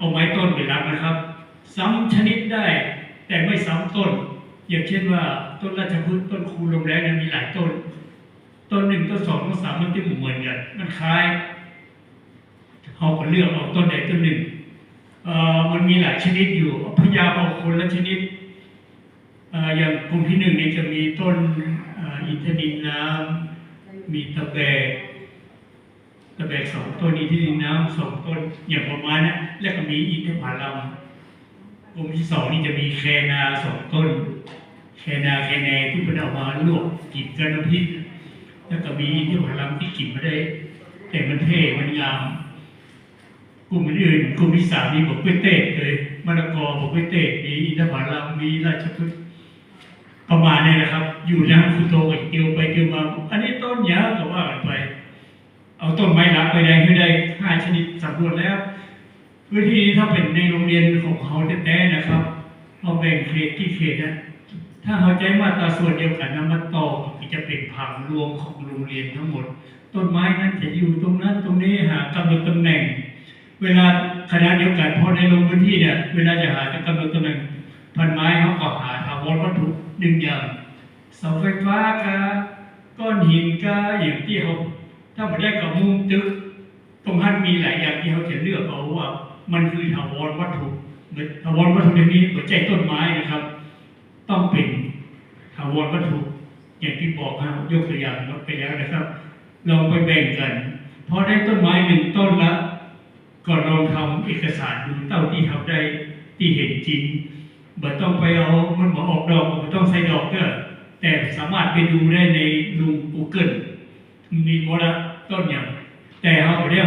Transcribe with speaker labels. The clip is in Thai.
Speaker 1: เอาไม้ต้นไปรับนะครับซ้ำชนิดได้แต่ไม่ซ้ำต้นอย่างเช่นว่าต้นราชพฤกษ์ต้นคูลมแรงมีหลายต้นต้นหนึ่งต้นสองต้นสามมันที่เหมือนกันมันคล้ายเขาก็เลือกเอาต้นใดต้นหนึ่งมันมีหลายชนิดอยู่พญาเอาคนละชนิดอย่างกลุ่มที่หนึ่งเนี่ยจะมีต้นอินทนิลน้ำมีตะแบกสองต้นอินทนิลน้ำสองต้นอย่างประมาณนั้นแล้วก็มีอินทผลัมกลุ่มที่สองนี่จะมีแคนาสองต้นแคเนที่เป็นเอามาลวกกินกันน้ำพริกแล้วก็มีอินทผลัมที่กินไม่ได้แต่มันเท่มันงามกลุ่มอื่นกลุ่มที่สามมีบอกกล้วยเตกเลยมะละกอบอกกล้วยเตกมีอินทผลัมมีราชพฤกษ์ประมาณนี้นะครับอยู่นะคุณโตกับเกี่ยวไปเกี่ยวมาอันนี้ต้นยาวก็ว่ากันไปเอาต้นไม้รักไปได้ให้ได้5 ชนิดสำรวจแล้วพื้นที่ถ้าเป็นในโรงเรียนของเขาแท้ๆนะครับเราแบ่งเขตที่เขตนะถ้าเขาใจมาตราส่วนเดียวกันนะมันต่อจะเป็นผังรวมของโรงเรียนทั้งหมดต้นไม้นั้นจะอยู่ตรงนั้นตรงนี้หากำหนดตำแหน่งเวลาคณะเดียวกันพอในลงพื้นที่เนี่ยเวลาจะหากำหนดตำแหน่งพันไม้เขาก็หาถาวรวัตถุ1 อย่างเสาไฟฟ้าก้อนหินอย่างที่เขาถ้าไม่ได้กับมุมตึกตรงนั้นมีหลายอย่างที่เขาจะเลือกเอาว่ามันคือถาวรวัตถุถาวรวัตถุในนี้หัวใจต้นไม้นะครับต้องเป็นถาวรวัตถุอย่างที่บอกครับยกตัวอย่างไปแล้วนะครับลองไปแบ่งกันพอได้ต้นไม้1 ต้นแล้วก็ลองทำเอกสารดูเท่าที่ทำได้ที่เห็นจริงบ่ต้องไปเอามันบอกออกดอกบ่ต้องใส่ดอกก็แต่สามารถไปดูได้ในGoogle มีหมดละต้นอย่างแต่เขาไม่ได้